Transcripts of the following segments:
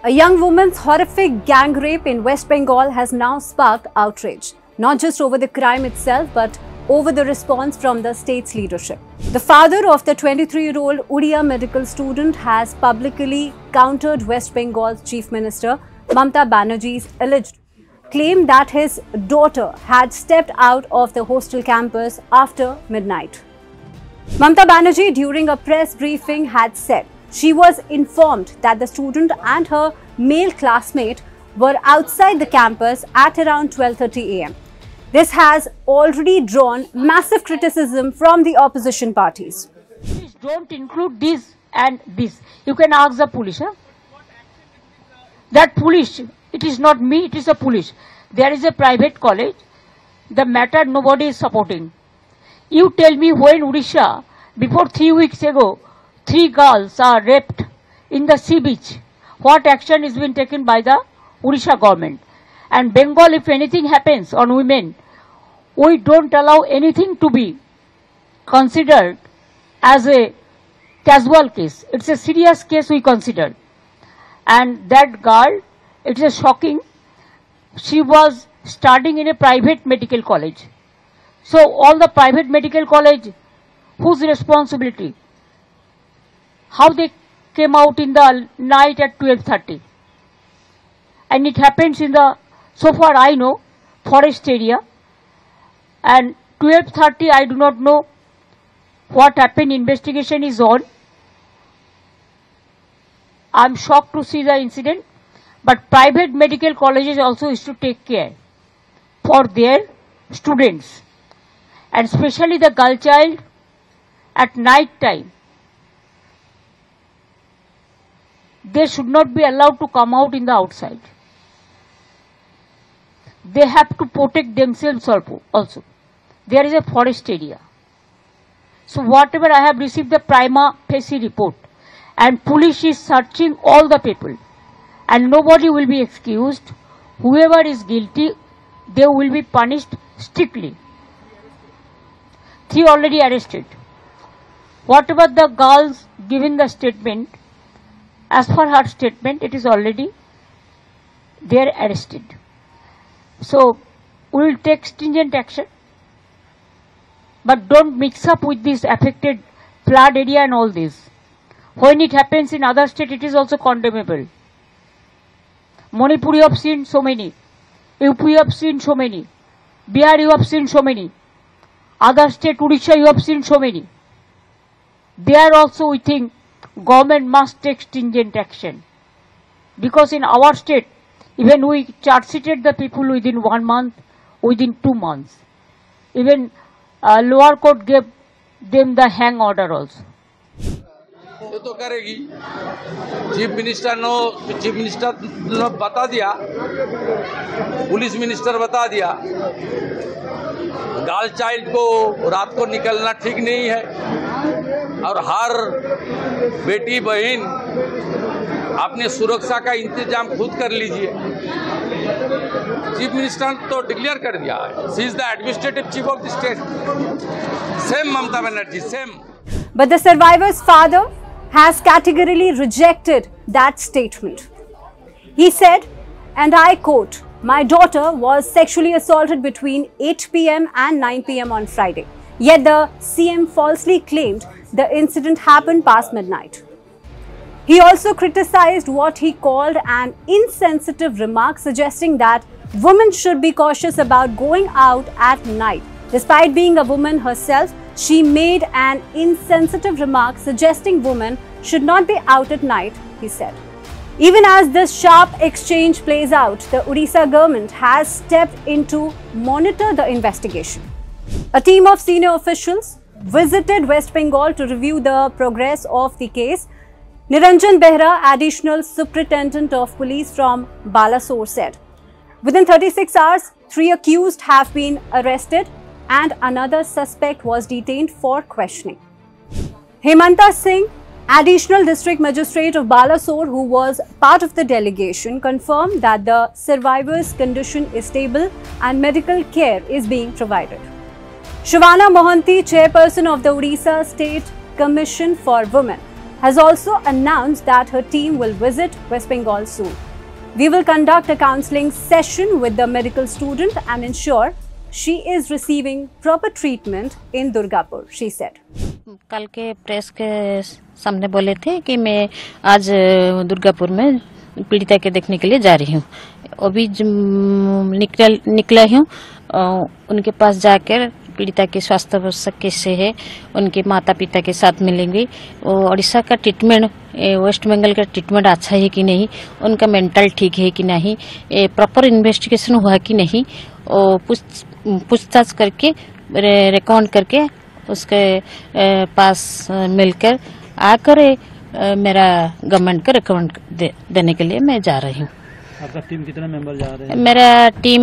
A young woman's horrific gang rape in West Bengal has now sparked outrage, not just over the crime itself, but over the response from the state's leadership. The father of the 23-year-old Udia medical student has publicly countered West Bengal's Chief Minister Mamata Banerjee's alleged claim that his daughter had stepped out of the hostel campus after midnight. Mamata Banerjee, during a press briefing, had said she was informed that the student and her male classmate were outside the campus at around 12:30 a.m. This has already drawn massive criticism from the opposition parties. Please don't include this and this. You can ask the police. That police, it is not me, it is the police. There is a private college. The matter nobody is supporting. You tell me when Odisha, before 3 weeks ago, 3 girls are raped in the sea beach. What action is being taken by the Odisha government? And Bengal, if anything happens on women, we don't allow anything to be considered as a casual case. It's a serious case we consider. And that girl, it is shocking. She was studying in a private medical college. So all the private medical college, whose responsibility? How they came out in the night at 12:30. And it happens in the, so far I know, forest area. And 12:30, I do not know what happened. Investigation is on. I am shocked to see the incident. But private medical colleges also is to take care for their students. And especially the girl child at night time. They should not be allowed to come out in the outside. They have to protect themselves also. There is a forest area. So whatever I have received the prima facie report, and police is searching all the people, and nobody will be excused. Whoever is guilty, they will be punished strictly. 3 already arrested. Whatever the girls given the statement, as per her statement, it is already they are arrested. So we will take stringent action. But don't mix up with this affected flood area and all this. When it happens in other state, it is also condemnable. Manipur you have seen so many. UP you have seen so many. Bihar you have seen so many. Other state, Odisha you have seen so many. There also we think government must take stringent action. Because in our state, even we charge-sheeted the people within 1 month, within 2 months. Even lower court gave them the hang order also. ये तो करेगी। Chief minister ने बता दिया, police minister बता दिया, girl child को रात को निकलना ठीक नहीं है और हर बेटी बहन अपने सुरक्षा का इंतजाम खुद कर लीजिए। चीफ मिनिस्टर ने तो डिक्लेयर कर दिया है, she is the administrative chief of the state, same Mamata Banerjee, same. But the survivor's father has categorically rejected that statement. He said, and I quote, "My daughter was sexually assaulted between 8 p.m. and 9 p.m. on Friday. Yet the CM falsely claimed the incident happened past midnight." He also criticized what he called an insensitive remark, suggesting that women should be cautious about going out at night. Despite being a woman herself, she made an insensitive remark suggesting women should not be out at night, he said. Even as this sharp exchange plays out, the Odisha government has stepped in to monitor the investigation. A team of senior officials visited West Bengal to review the progress of the case. Niranjan Behra, additional superintendent of police from Balasore, said, within 36 hours, 3 accused have been arrested and another suspect was detained for questioning. Hemanta Singh, additional district magistrate of Balasore, who was part of the delegation, confirmed that the survivor's condition is stable and medical care is being provided. Shivana Mohanty, chairperson of the Odisha State Commission for Women, has also announced that her team will visit West Bengal soon. We will conduct a counseling session with the medical student and ensure she is receiving proper treatment in Durgapur, she said. कल के press के सामने बोले थे कि मैं आज दुर्गापुर में पीड़िता के देखने के लिए जा रही हूँ। अभी निकला हूँ, उनके पास जाकर पीड़िता के स्वास्थ्य अवस्था कैसे है, उनके माता पिता के साथ मिलेंगे। उड़ीसा का ट्रीटमेंट, वेस्ट बंगाल का ट्रीटमेंट अच्छा है कि नहीं, उनका मेंटल ठीक है कि नहीं, प्रॉपर इन्वेस्टिगेशन हुआ कि नहीं, पूछताछ करके रिकॉर्ड करके उसके पास मिलकर आकर मेरा गवर्नमेंट को रिकमेंड देने के लिए मैं जा रही हूँ। आपका टीम कितने मेंबर जा रहे हैं? मेरा टीम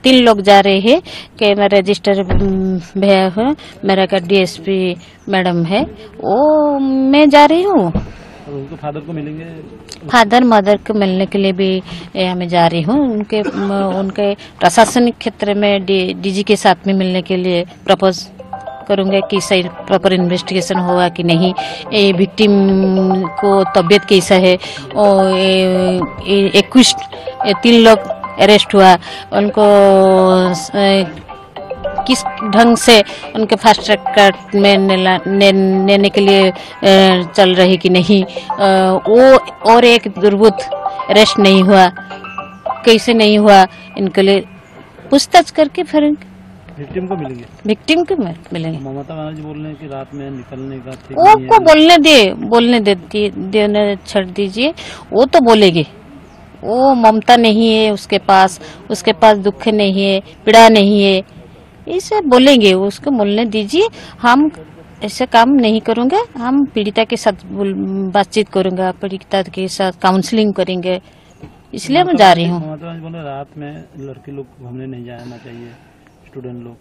3 लोग जा रहे हैं कि मैं रजिस्टर भैया हूँ, मेरा का डीएसपी मैडम है, वो मैं जा रही हूँ। और उनको फादर को मिलेंगे? फादर मदर को मिलने के लिए भी मैं जा रही हूँ। उनके प्रशासनिक क्षेत्र में डीजी के साथ में मिलने के लिए प्रपोज करूंगा कि सही प्रॉपर इन्वेस्टिगेशन हुआ कि नहीं, विक्टिम को तबीयत कैसा है, और 3 लोग अरेस्ट हुआ, उनको किस ढंग से उनके फास्ट ट्रैक कोर्ट में लेने के लिए चल रही कि नहीं, वो और एक दुर्बुत अरेस्ट नहीं हुआ, कैसे नहीं हुआ, इनके लिए पूछताछ करके फिर विक्टिम को मिलेंगे। विक्टिम को मिलेंगे। ममता बनर्जी बोल रहे हैं कि रात में निकलने का ठीक वो नहीं है। को बोलने देने छोड़ दीजिए, वो तो बोलेंगे। वो ममता नहीं है उसके पास दुख नहीं है, पीड़ा नहीं है, इसे बोलेंगे, उसको बोलने दीजिए। हम ऐसे काम नहीं करूँगा, हम पीड़िता के साथ बातचीत करूँगा, पीड़िता के साथ काउंसलिंग करेंगे, इसलिए मैं जा रही हूँ। ममता बनर्जी बोले रात में लड़के लोग घूमने नहीं जाना चाहिए, स्टूडेंट लोग।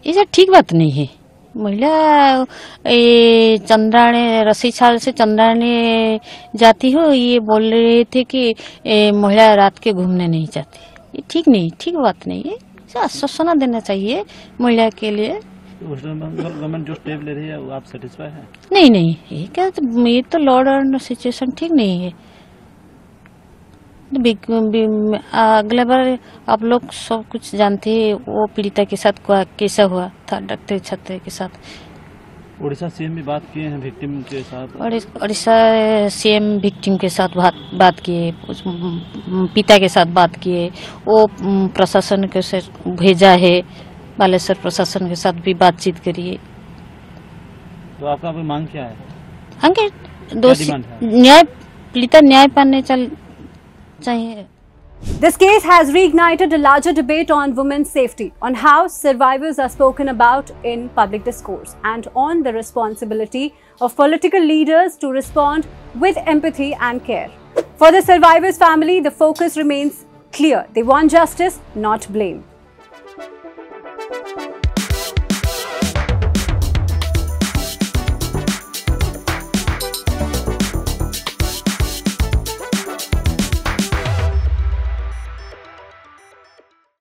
ये ठीक बात नहीं है। महिला चंद्राणी रसीछाल से चंद्राणी जाती हो, ये बोल रहे थे कि महिला रात के घूमने नहीं जाती, ये ठीक बात नहीं है। आश्वासन देना चाहिए महिला के लिए। गवर्नमेंट जो स्टेप ले रही है वो आप सेटिस्फाई है? नहीं, ये तो लॉ एंड सिचुएशन ठीक नहीं है। अगले बार आप लोग सब कुछ जानते हैं, वो पीड़िता के साथ कैसा हुआ था डॉक्टर छात्र के साथ। उड़ीसा सीएम भी बात किए हैं विक्टिम के साथ। उड़ीसा सीएम विक्टिम के साथ बात किए, पिता के साथ बात किए, वो प्रशासन के से भेजा है, बालेश्वर प्रशासन के साथ भी बातचीत करिए। तो आपका कोई मांग क्या है? आगे दोषी न्याय, पीड़िता न्याय पाने चाहिए। This case has reignited a larger debate on women's safety, on how survivors are spoken about in public discourse, and on the responsibility of political leaders to respond with empathy and care. For the survivors' family, the focus remains clear. They want justice, not blame.